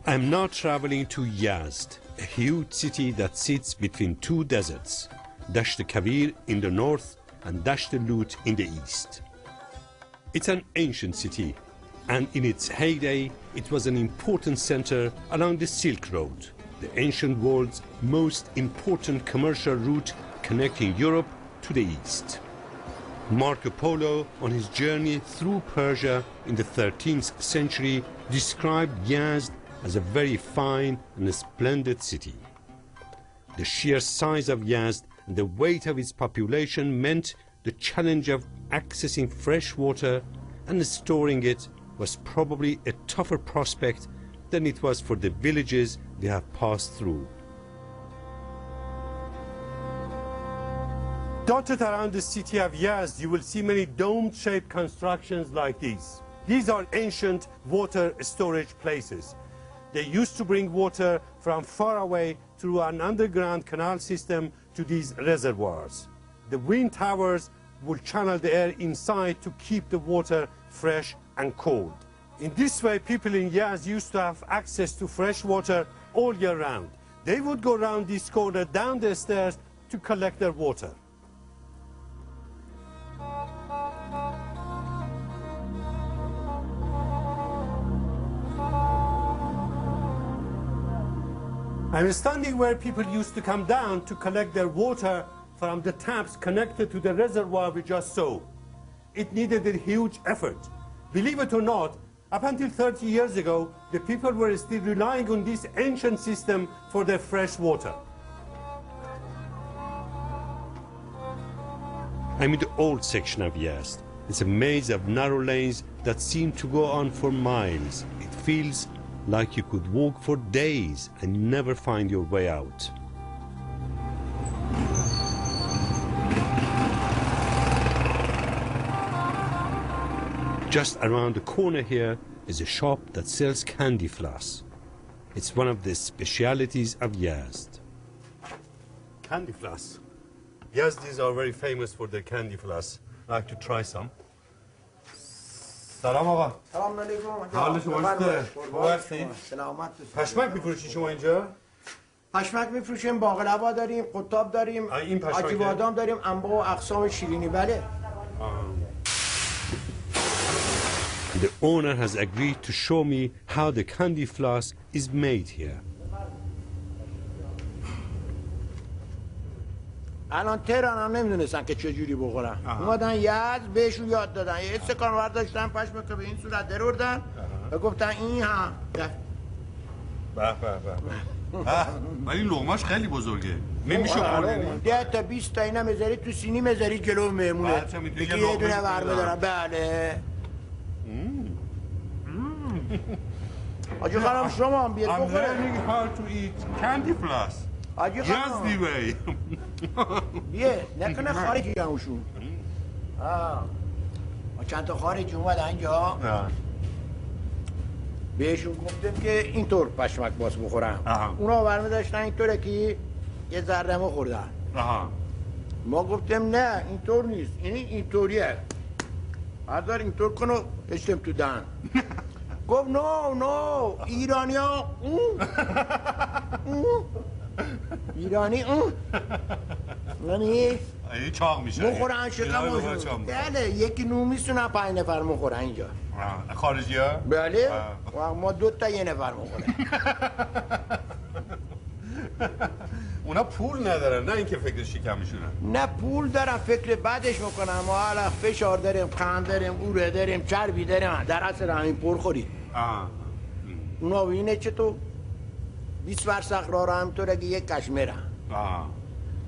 I'm now traveling to Yazd, a huge city that sits between two deserts, Dasht Kavir in the north and Dasht Lut in the east. It's an ancient city, and in its heyday, it was an important center along the Silk Road, the ancient world's most important commercial route connecting Europe to the east. Marco Polo, on his journey through Persia in the 13th century, described Yazd as a very fine and splendid city. The sheer size of Yazd and the weight of its population meant the challenge of accessing fresh water and storing it was probably a tougher prospect than it was for the villages we have passed through. Dotted around the city of Yazd, you will see many dome-shaped constructions like these. These are ancient water storage places. They used to bring water from far away through an underground canal system to these reservoirs. The wind towers would channel the air inside to keep the water fresh and cold. In this way, people in Yazd used to have access to fresh water all year round. They would go around this corner down the stairs to collect their water. I'm standing where people used to come down to collect their water from the taps connected to the reservoir we just saw. It needed a huge effort. Believe it or not, up until 30 years ago, the people were still relying on this ancient system for their fresh water. I'm in the old section of Yazd. It's a maze of narrow lanes that seem to go on for miles. It feels like you could walk for days and never find your way out. Just around the corner here is a shop that sells candy floss. It's one of the specialities of Yazd. Candy floss. Yazdis are very famous for their candy floss. I'd like to try some. سلام آقا. سلام علیکم. حال شما چطوره؟ خوبی؟ سلامت. پشمک می‌فروشی شما اینجا؟ پشمک می‌فروشیم، باقلوا داریم، قطاب داریم، حاجی بادام داریم، انواع و اقسام شیرینی بله. The owner has agreed to show me how the candy floss is made here. الان تهران هم نمیدونستن که چجوری بخورن. اومدن یزد بهشون یاد دادن. یه استکان برداشتن پشمک به این صورت دروردن و گفتن این هم. به به به. ولی لقمه‌اش خیلی بزرگه. نمیشه خورد. 10 تا 20 تا اینا میذاری تو سینی میذاری جلو مهمونه. یکی یه دونه برمی‌دارن. بله. آجی خانم شما هم بیاد بخوره. I'm learning how to eat candy floss. آجی خانم. Yazdi way. بیه نکنه خارجی همشون. ما چند تا خارجی اومد اینجا. بهشون گفتم که اینطور پشمک باز بخورن. اونا برمی داشتن اینطوره که یه ذره ما خوردن. ما گفتم نه اینطور نیست. اینطوریه. بردار اینطور کن و اشتم تو دهن. گفت نو ایرانی ها ایرانی یعنی چاق میشه مخورن شکمشون بله یکی نو میسونن 5 نفر مخورن اینجا خارجی ها؟ بله ما 2 تا 1 نفر مخورن اونا پول ندارن نه اینکه فکر شکمشونن نه پول دارن فکر بعدش میکنن ما حالا فشار داریم قند داریم اوره داریم چربی داریم در اصل همین پرخوری اونا بینه چطور 20 فرسخ راه همطوره که یک کشمیرن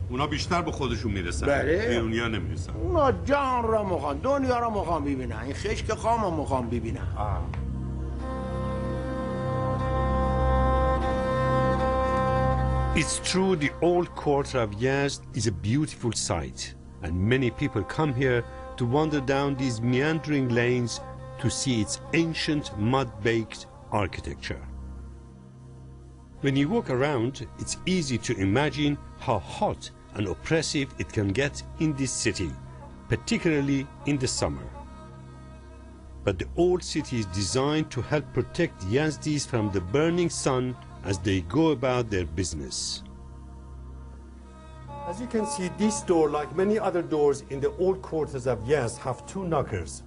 اونا بیشتر به خودشون میرسن بله ایرونیا نمیرسن اونا جهان را میخوان دنیا را میخوان ببینن این خشک خام را میخوان ببینن It's true the old quarter of Yazd is a beautiful sight, and many people come here to wander down these meandering lanes to see its ancient mud-baked architecture. When you walk around, it's easy to imagine how hot and oppressive it can get in this city, particularly in the summer. but the old city is designed to help protect Yazdis from the burning sun as they go about their business. As you can see, this door, like many other doors in the old quarters of Yazd, have two knockers.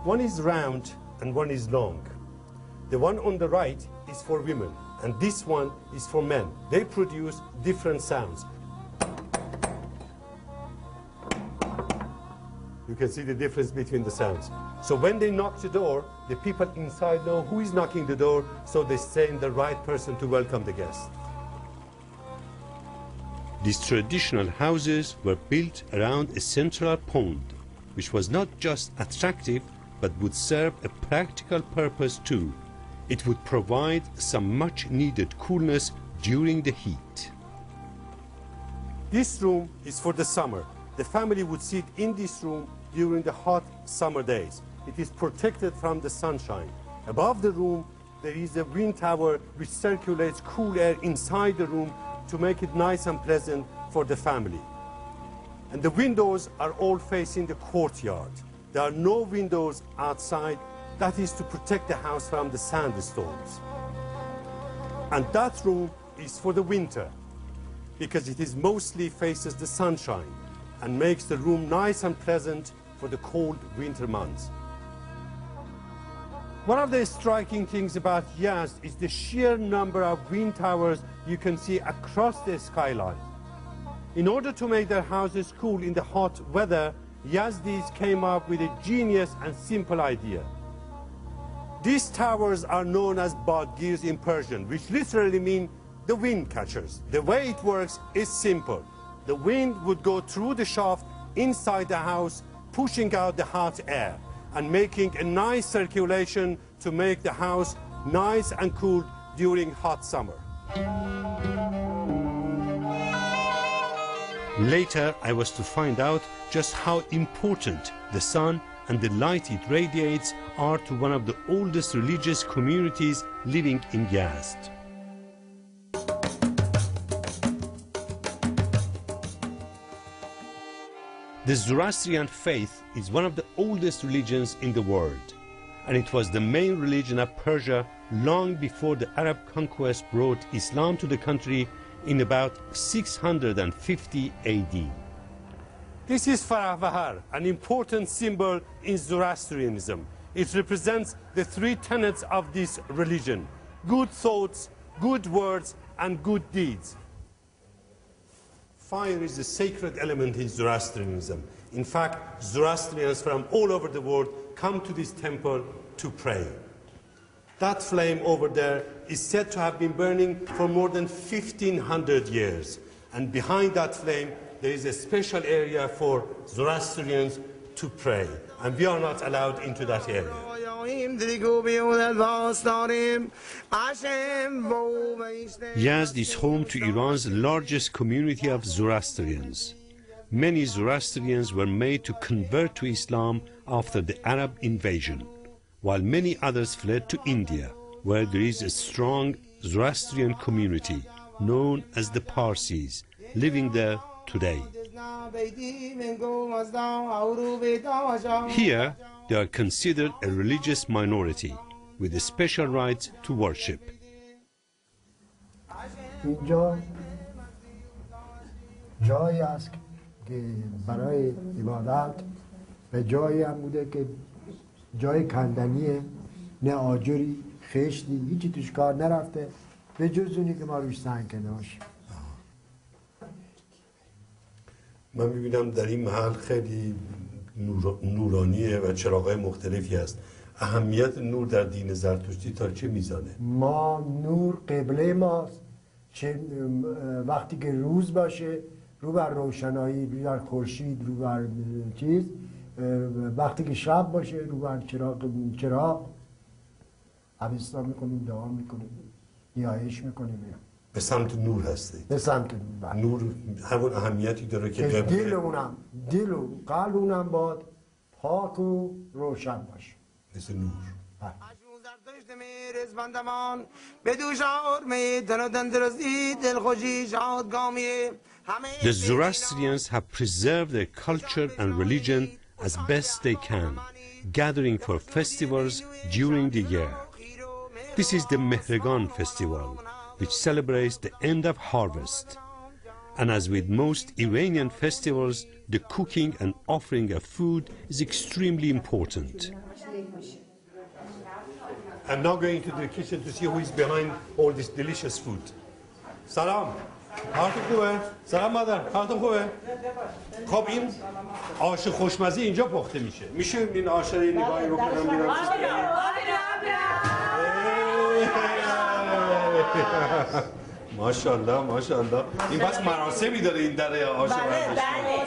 One is round and one is long. The one on the right is for women, and this one is for men. They produce different sounds. You can see the difference between the sounds. So when they knock the door, the people inside know who is knocking the door, so they send the right person to welcome the guest. These traditional houses were built around a central pond, which was not just attractive, but would serve a practical purpose too. It would provide some much-needed coolness during the heat. This room is for the summer. The family would sit in this room during the hot summer days. It is protected from the sunshine. Above the room, there is a wind tower which circulates cool air inside the room to make it nice and pleasant for the family. And the windows are all facing the courtyard. There are no windows outside. That is to protect the house from the sandstorms. And that room is for the winter, because it is mostly faces the sunshine and makes the room nice and pleasant for the cold winter months. One of the striking things about Yazd is the sheer number of wind towers you can see across the skyline. In order to make their houses cool in the hot weather, Yazdis came up with a genius and simple idea. These towers are known as badgirs in Persian, which literally mean the wind catchers. The way it works is simple. The wind would go through the shaft inside the house, pushing out the hot air and making a nice circulation to make the house nice and cool during hot summer. Later, I was to find out just how important the sun and the light it radiates are to one of the oldest religious communities living in Yazd. The Zoroastrian faith is one of the oldest religions in the world, and it was the main religion of Persia long before the Arab conquest brought Islam to the country in about 650 AD. This is Farah Bahar, an important symbol in Zoroastrianism. It represents the three tenets of this religion: good thoughts, good words, and good deeds. Fire is a sacred element in Zoroastrianism. In fact, Zoroastrians from all over the world come to this temple to pray. That flame over there is said to have been burning for more than 1,500 years. And behind that flame, there is a special area for Zoroastrians to pray. And we are not allowed into that area. Yazd is home to Iran's largest community of Zoroastrians. Many Zoroastrians were made to convert to Islam after the Arab invasion, while many others fled to India, where there is a strong Zoroastrian community known as the Parsis, living there today. Here, they are considered a religious minority with special rights to worship. اینجا جایی است که برای عبادت و جایی هم بوده که جای کندنیه، نه آجری خشتی هیچی توش کار نرفته به جز اونی که ما روش سنگ کنده باشیم. من میبینم در این محل خیلی نورانیه و چراغای مختلفی هست. اهمیت نور در دین زرتشتی تا چه میزانه؟ ما نور قبله ماست. وقتی که روز باشه رو بر روشنایی، رو بر خورشید، رو بر چیز، وقتی که شب باشه رو بر چراغ عبستا میکنیم، دعا میکنیم، نیایش میکنیم. به سمت نور هستید؟ به سمت نور. نور همون اهمیتی داره که دل و قلب اونم باد پاک و روشن باشه مثل نور. The Zoroastrians have preserved their culture and religion as best they can, gathering for festivals during the year. This is the Mehregan festival, which celebrates the end of harvest. And as with most Iranian festivals, the cooking and offering of food is extremely important. I'm now going to the kitchen to see who is behind all this delicious food. Salam. حالتون خوبه؟ سلام مادر، حالتون خوبه؟ خب این آش خوشمزه اینجا پخته میشه. میشه این آش رو نگاهی بکنم ببینم ماشاءالله ماشاءالله. این بس مراسمی داره این در آش ورزش.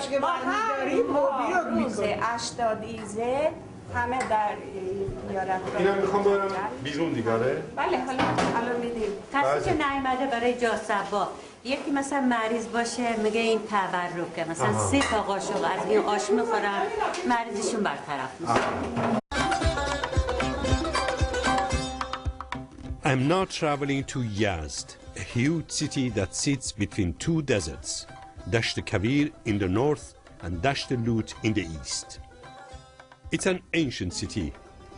بله ما هم روز 80 ایزه همه در یارت. اینم میخوام برم بیرون دیگاره؟ بله حالا میدیم. کسی که نیامده برای جاسبا یکی مثلا مریض باشه میگه این تبرکه مثلا 3 تا قاشق از این آش میخورن مریضشون برطرف میشه. I'm now traveling to Yazd, a huge city that sits between two deserts, Dasht Kavir in the north and Dasht Lut in the east. It's an ancient city,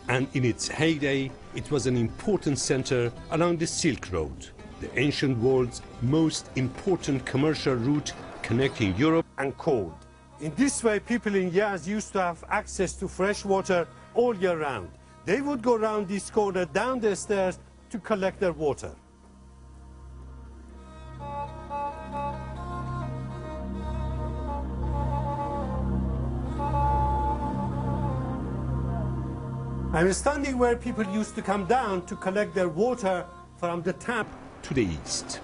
and in its heyday, it was an important center along the Silk Road, the ancient world's most important commercial route connecting Europe and cold. In this way, people in Yazd used to have access to fresh water all year round. They would go round this corner down the stairs to collect their water. I'm standing where people used to come down to collect their water from the tap. To the east.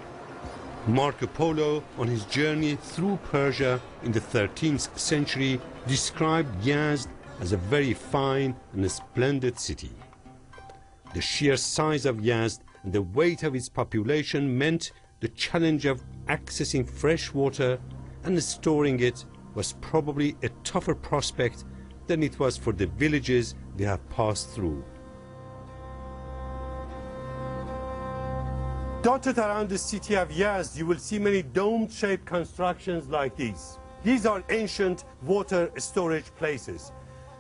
Marco Polo, on his journey through Persia in the 13th century, described Yazd as a very fine and splendid city. The sheer size of Yazd and the weight of its population meant the challenge of accessing fresh water and storing it was probably a tougher prospect than it was for the villages we have passed through. Dotted around the city of Yazd, you will see many dome-shaped constructions like these. These are ancient water storage places.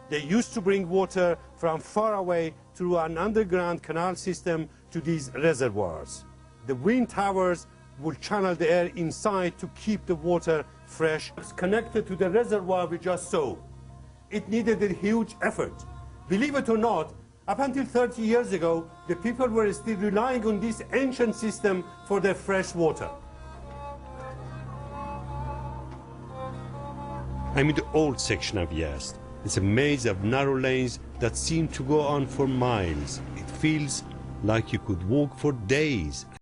They used to bring water from far away through an underground canal system to these reservoirs. The wind towers would channel the air inside to keep the water fresh. It's connected to the reservoir we just saw. It needed a huge effort. Believe it or not, up until 30 years ago, the people were still relying on this ancient system for their fresh water. I'm in the old section of Yazd. It's a maze of narrow lanes that seem to go on for miles. It feels like you could walk for days.